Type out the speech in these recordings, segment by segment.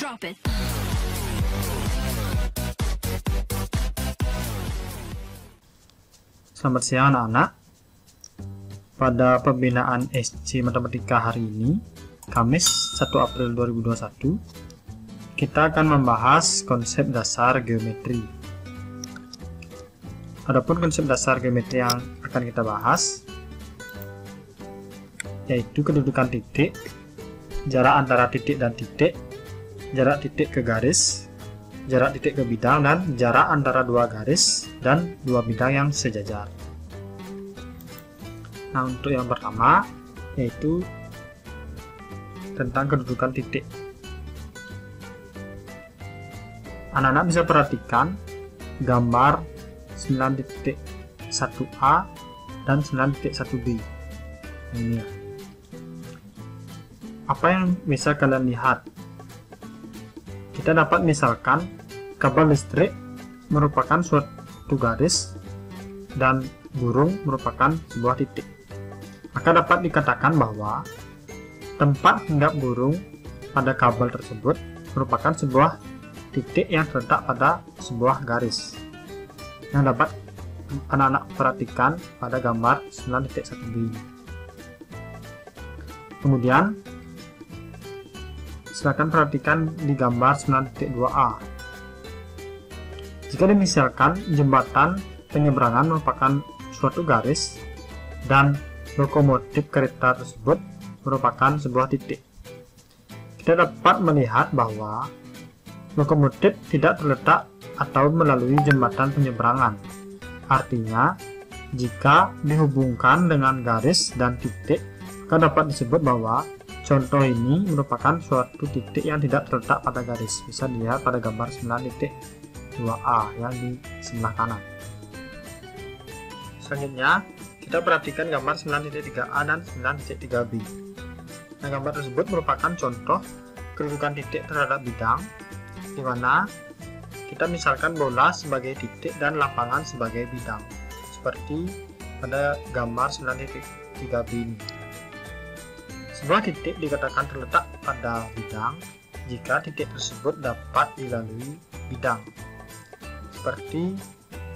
Drop it. Selamat siang anak-anak. Pada pembinaan SC Matematika hari ini, Kamis 1 April 2021, kita akan membahas konsep dasar geometri. Adapun konsep dasar geometri yang akan kita bahas yaitu kedudukan titik, jarak antara titik dan titik, jarak titik ke garis, jarak titik ke bidang, dan jarak antara dua garis dan dua bidang yang sejajar. Nah, untuk yang pertama yaitu tentang kedudukan titik. Anak-anak bisa perhatikan gambar 9.1a dan 9.1b. Ini ya. Apa yang bisa kalian lihat? Kita dapat misalkan kabel listrik merupakan suatu garis dan burung merupakan sebuah titik. Maka dapat dikatakan bahwa tempat hinggap burung pada kabel tersebut merupakan sebuah titik yang terletak pada sebuah garis yang dapat anak-anak perhatikan pada gambar 9.1b. Kemudian silakan perhatikan di gambar 9.2a. Jika dimisalkan jembatan penyeberangan merupakan suatu garis dan lokomotif kereta tersebut merupakan sebuah titik, kita dapat melihat bahwa lokomotif tidak terletak atau melalui jembatan penyeberangan. Artinya, jika dihubungkan dengan garis dan titik, maka dapat disebut bahwa contoh ini merupakan suatu titik yang tidak terletak pada garis. Bisa dilihat pada gambar 9.2a yang di sebelah kanan. Selanjutnya, kita perhatikan gambar 9.3a dan 9.3b. Nah, gambar tersebut merupakan contoh kedudukan titik terhadap bidang, di mana kita misalkan bola sebagai titik dan lapangan sebagai bidang, seperti pada gambar 9.3b ini. Sebuah titik dikatakan terletak pada bidang jika titik tersebut dapat dilalui bidang, seperti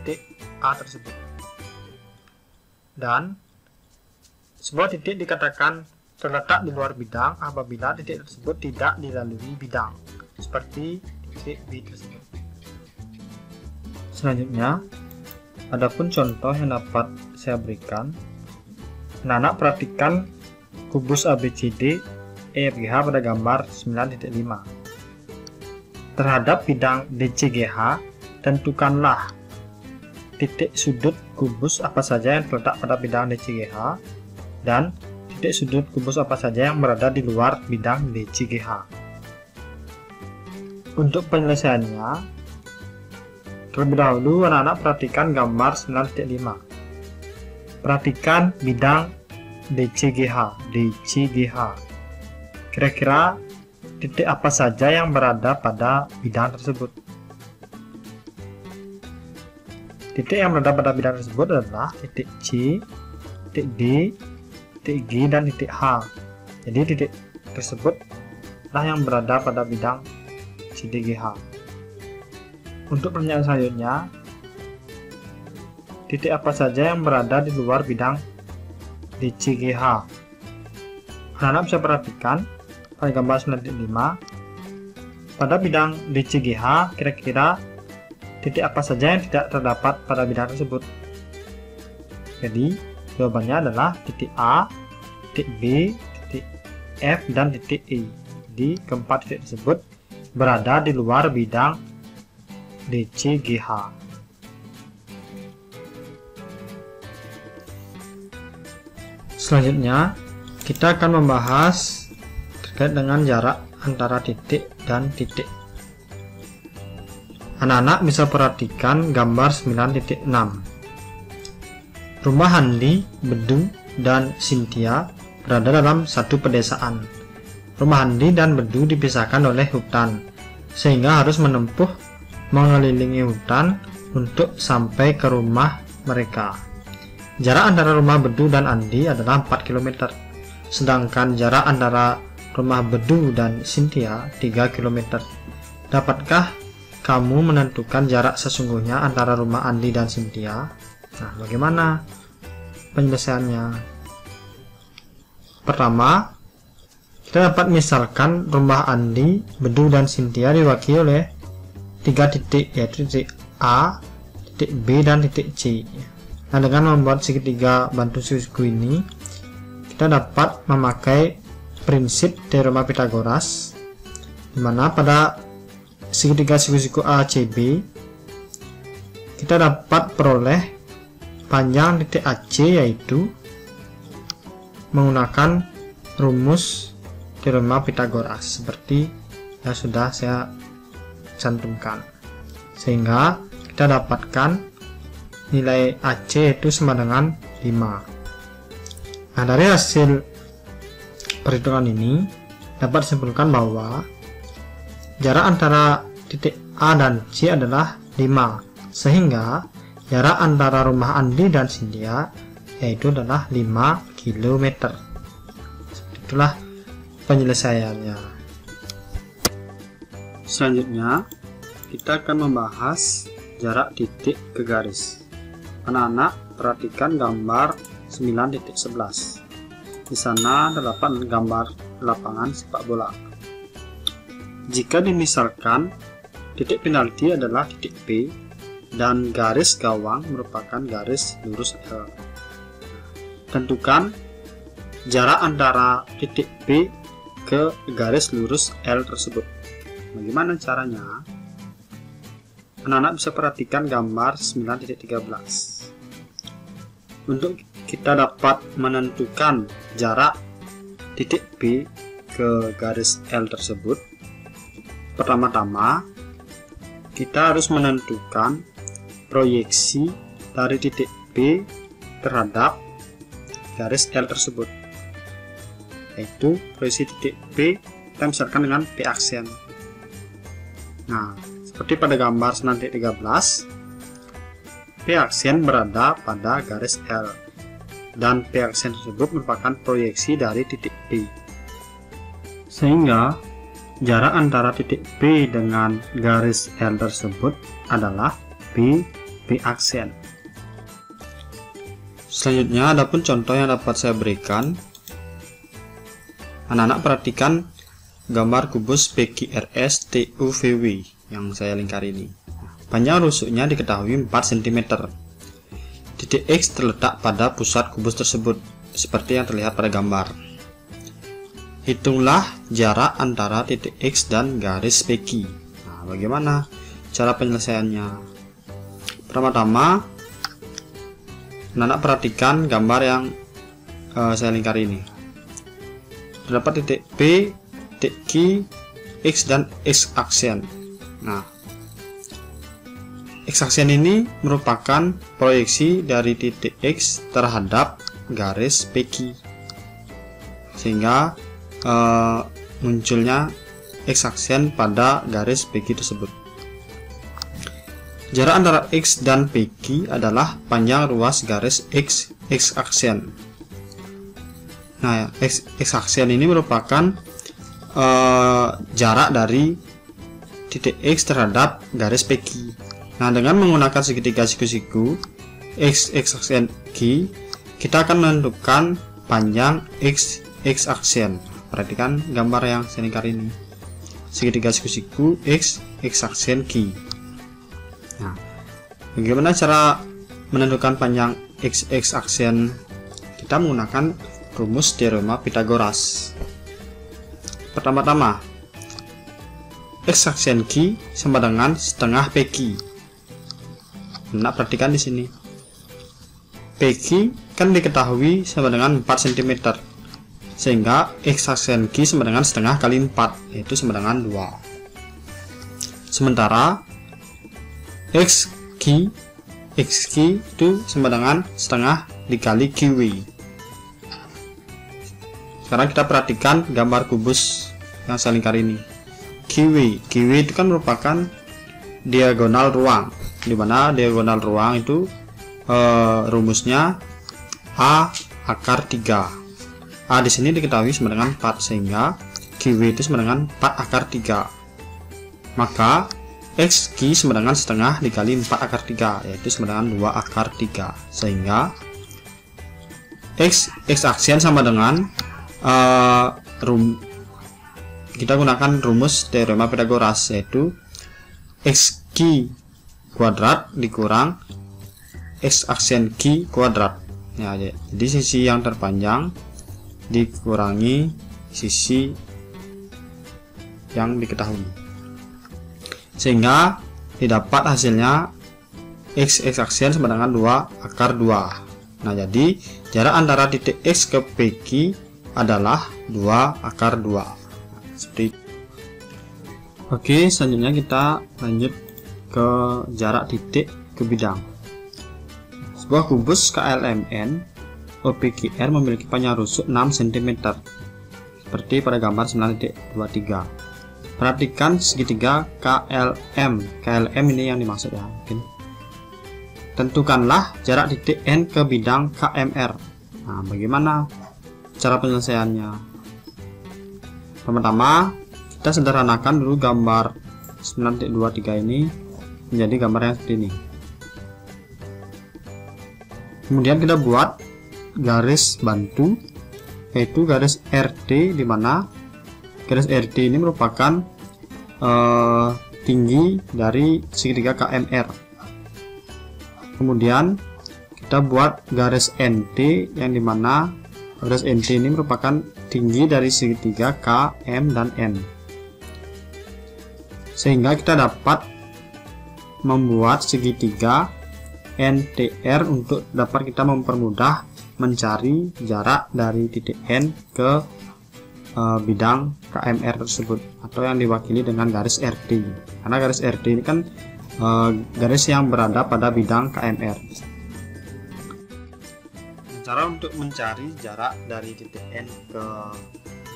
titik A tersebut. Dan sebuah titik dikatakan terletak di luar bidang apabila titik tersebut tidak dilalui bidang, seperti titik B tersebut. Selanjutnya, adapun contoh yang dapat saya berikan, anak-anak perhatikan kubus ABCD EFGH pada gambar 9.5. Terhadap bidang DCGH, tentukanlah titik sudut kubus apa saja yang terletak pada bidang DCGH dan titik sudut kubus apa saja yang berada di luar bidang DCGH. Untuk penyelesaiannya, terlebih dahulu anak-anak perhatikan gambar 9.5. Perhatikan bidang DCGH. Kira-kira titik apa saja yang berada pada bidang tersebut? Titik yang berada pada bidang tersebut adalah titik C, titik D, titik G, dan titik H. Jadi titik tersebut adalah yang berada pada bidang CDGH. Untuk pertanyaan selanjutnya, titik apa saja yang berada di luar bidang DCGH? Anak-anak bisa perhatikan pada gambar 9.5. Pada bidang DCGH, kira-kira titik apa saja yang tidak terdapat pada bidang tersebut? Jadi, jawabannya adalah titik A, titik B, titik F, dan titik E. Jadi, keempat titik tersebut berada di luar bidang DCGH. Selanjutnya, kita akan membahas terkait dengan jarak antara titik dan titik. Anak-anak bisa perhatikan gambar 9.6. Rumah Handi, Bedu, dan Cynthia berada dalam satu pedesaan. Rumah Handi dan Bedu dipisahkan oleh hutan, sehingga harus menempuh mengelilingi hutan untuk sampai ke rumah mereka. Jarak antara rumah Bedu dan Andi adalah 4 km, sedangkan jarak antara rumah Bedu dan Cynthia 3 km. Dapatkah kamu menentukan jarak sesungguhnya antara rumah Andi dan Cynthia? Nah, bagaimana penyelesaiannya? Pertama, kita dapat misalkan rumah Andi, Bedu, dan Cynthia diwakili oleh 3 titik, yaitu titik A, titik B, dan titik C. Nah, dengan membuat segitiga bantu siku ini, kita dapat memakai prinsip teorema Pythagoras, di mana pada segitiga siku-siku ACB kita dapat peroleh panjang titik AC, yaitu menggunakan rumus teorema Pythagoras seperti yang sudah saya cantumkan, sehingga kita dapatkan nilai AC itu sama dengan 5. Nah, dari hasil perhitungan ini dapat disimpulkan bahwa jarak antara titik A dan C adalah 5, sehingga jarak antara rumah Andi dan Cynthia yaitu adalah 5 km. Itulah penyelesaiannya. Selanjutnya kita akan membahas jarak titik ke garis. Anak-anak perhatikan gambar 9.11. Di sana terdapat gambar lapangan sepak bola. Jika dimisalkan titik penalti adalah titik P dan garis gawang merupakan garis lurus L. Tentukan jarak antara titik P ke garis lurus L tersebut. Bagaimana caranya? Anak-anak bisa perhatikan gambar 9.13. Untuk kita dapat menentukan jarak titik P ke garis L tersebut, pertama-tama kita harus menentukan proyeksi dari titik P terhadap garis L tersebut, yaitu proyeksi titik P kita misalkan dengan P aksen. Nah, seperti pada gambar 9.13, P aksen berada pada garis L dan P aksen tersebut merupakan proyeksi dari titik P, sehingga jarak antara titik P dengan garis L tersebut adalah P aksen. Selanjutnya ada pun contoh yang dapat saya berikan. Anak-anak perhatikan gambar kubus PQRS TUVW yang saya lingkar ini. Panjang rusuknya diketahui 4 cm. Titik X terletak pada pusat kubus tersebut seperti yang terlihat pada gambar. Hitunglah jarak antara titik X dan garis PQ. Nah, bagaimana cara penyelesaiannya? Pertama-tama, anak-anak perhatikan gambar yang saya lingkar ini. Terdapat titik P, titik Q, X, dan X aksen. Nah, X aksen ini merupakan proyeksi dari titik X terhadap garis PQ, sehingga munculnya X aksen pada garis PQ tersebut. Jarak antara X dan PQ adalah panjang ruas garis X aksen. Nah, X aksen ini merupakan jarak dari titik X terhadap garis PQ. Nah, dengan menggunakan segitiga siku-siku X aksen Q, kita akan menentukan panjang X aksen. Perhatikan gambar yang saya lingkar ini, segitiga siku-siku X aksen Q. Nah, bagaimana cara menentukan panjang X aksen? Kita menggunakan rumus teorema Pythagoras. Pertama-tama, X aksen Q sama dengan setengah PQ. Nah, perhatikan di sini. PQ kan diketahui sama dengan 4 cm. Sehingga X aksen Q sama dengan setengah kali 4, yaitu sama dengan 2. Sementara XQ itu sama dengan setengah dikali QW. Sekarang kita perhatikan gambar kubus yang saya lingkar ini. QW itu kan merupakan diagonal ruang, di mana diagonal ruang itu rumusnya A akar 3. A di sini diketahui sama dengan 4, sehingga QW itu sama dengan 4 akar 3. Maka XQ sama dengan setengah dikali 4 akar 3, yaitu sama dengan 2 akar 3. Sehingga X aksen sama dengan kita gunakan rumus teorema Pythagoras, yaitu XQ kuadrat dikurang X aksen Q kuadrat. Ya, jadi sisi yang terpanjang dikurangi sisi yang diketahui, sehingga didapat hasilnya X aksen sama dengan 2 akar 2. Nah, jadi jarak antara titik X ke PQ adalah 2 akar 2. Seperti itu. Oke, selanjutnya kita lanjut ke jarak titik ke bidang. Sebuah kubus KLMN OPQR memiliki panjang rusuk 6 cm seperti pada gambar 9.23. Perhatikan segitiga KLM. KLM ini yang dimaksud ya, mungkin. Tentukanlah jarak titik N ke bidang KMR. Nah, bagaimana cara penyelesaiannya? Pertama, kita sederhanakan dulu gambar 9.23 ini menjadi gambar yang seperti ini. Kemudian kita buat garis bantu, yaitu garis RT, di mana garis RT ini merupakan tinggi dari segitiga KMR. Kemudian kita buat garis NT, yang dimana garis NT ini merupakan tinggi dari segitiga KM dan N, sehingga kita dapat membuat segitiga NTR untuk dapat kita mempermudah mencari jarak dari titik N ke bidang KMR tersebut, atau yang diwakili dengan garis RT, karena garis RT ini kan garis yang berada pada bidang KMR. Cara untuk mencari jarak dari titik N ke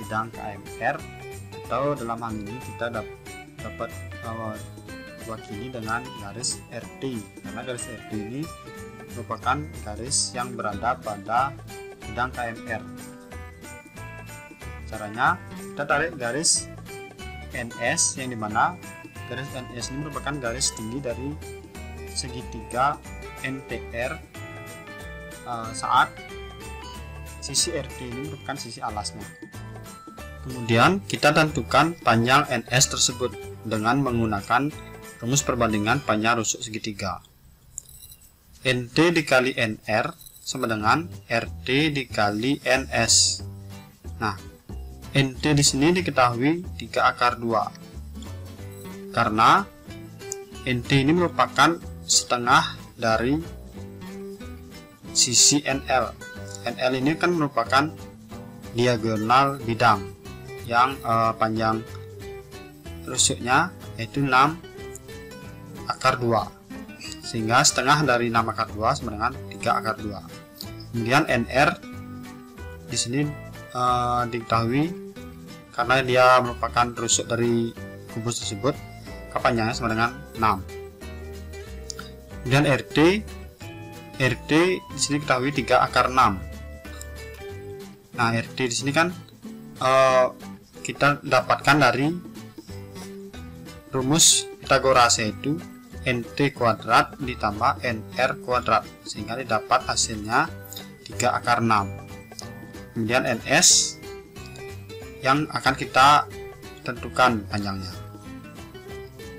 bidang KMR, atau dalam hal ini kita dapat wakili dengan garis RT, karena garis RT ini merupakan garis yang berada pada bidang KMR. Caranya, kita tarik garis NS, yang dimana garis NS ini merupakan garis tinggi dari segitiga NTR saat sisi RT ini merupakan sisi alasnya. Kemudian kita tentukan panjang NS tersebut dengan menggunakan rumus perbandingan panjang rusuk segitiga. NT dikali NR sama dengan RT dikali NS. Nah, NT di sini diketahui 3 akar 2. Karena NT ini merupakan setengah dari sisi NL. NL ini kan merupakan diagonal bidang yang panjang rusuknya yaitu 6 akar 2, sehingga setengah dari 6 akar 2 sama dengan 3 akar 2. Kemudian NR di sini diketahui karena dia merupakan rusuk dari kubus tersebut, panjangnya sama dengan 6. Kemudian RT di sini diketahui 3 akar 6. Nah, RT di sini kan kita dapatkan dari rumus Pythagoras, yaitu NT kuadrat ditambah NR kuadrat, sehingga didapat hasilnya 3 akar 6. Kemudian NS yang akan kita tentukan panjangnya.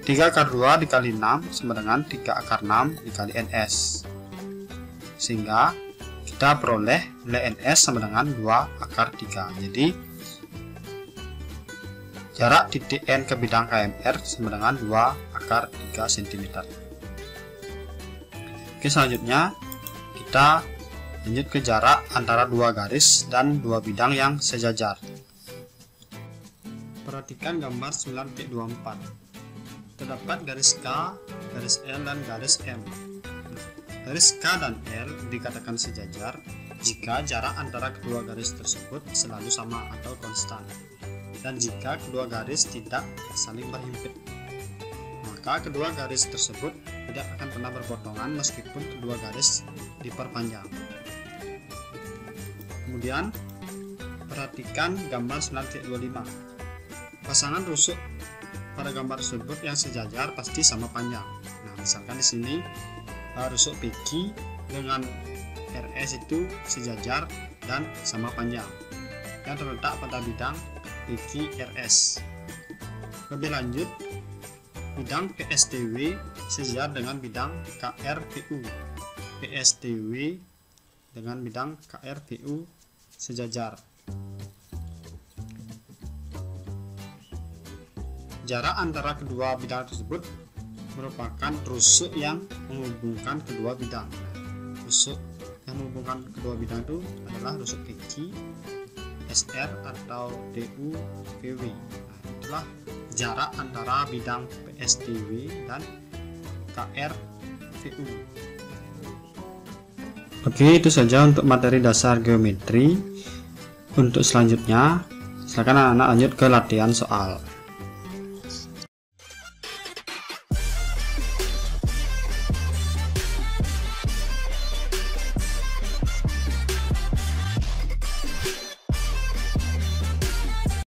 3 akar 2 dikali 6 sama dengan 3 akar 6 dikali NS, sehingga kita peroleh nilai NS sama dengan 2 akar 3. Jadi jarak titik N ke bidang KMR sama dengan 2 akar 3 cm. Oke, selanjutnya kita lanjut ke jarak antara dua garis dan dua bidang yang sejajar. Perhatikan gambar 9.24. Terdapat garis K, garis L, dan garis M. Garis K dan L dikatakan sejajar jika jarak antara kedua garis tersebut selalu sama atau konstan, dan jika kedua garis tidak saling berhimpit. Maka kedua garis tersebut tidak akan pernah berpotongan meskipun kedua garis diperpanjang. Kemudian perhatikan gambar 9.25. pasangan rusuk pada gambar tersebut yang sejajar pasti sama panjang. Nah, misalkan di sini rusuk PQ dengan RS itu sejajar dan sama panjang yang terletak pada bidang PQ RS. Lebih lanjut, bidang PSTW sejajar dengan bidang KRPU. PSTW dengan bidang KRPU sejajar. Jarak antara kedua bidang tersebut merupakan rusuk yang menghubungkan kedua bidang. Rusuk yang menghubungkan kedua bidang itu adalah rusuk PQ, SR atau DU, PW. Nah, itulah jarak antara bidang PSTW dan KRPU. Oke, itu saja untuk materi dasar geometri. Untuk selanjutnya, silakan anak-anak lanjut ke latihan soal.